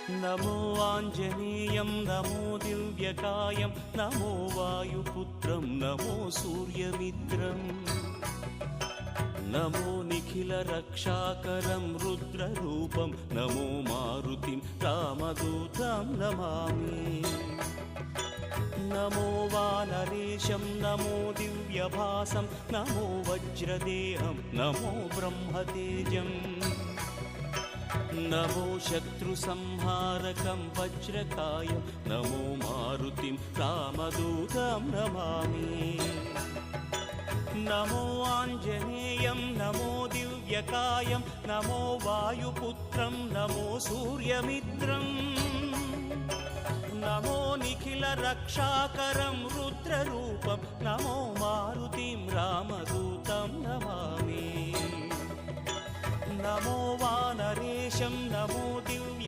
नमो आञ्जनेयं नमो दिव्यकायं नमो वायुपुत्रं नमो सूर्यमित्रम् नमो निखिलरक्षाकरं रुद्ररूपं नमो मारुतिं रामदूतं Namami नमो वानरेशं नमो दिव्यभासं नमो वज्रदेहं नमो ब्रह्मतेजम् नमो शत्रुसंहारकं वज्रकायं नमो मारुतिं रामदूतं Namami नमो आञ्जनेयं नमो दिव्यकायं नमो वायुपुत्रं नमो सूर्यमित्रम् नमो निखिलरक्षाकरं रुद्ररूपं नमो मारुतिं रामदूतं Namami नमो वानरेशं नमो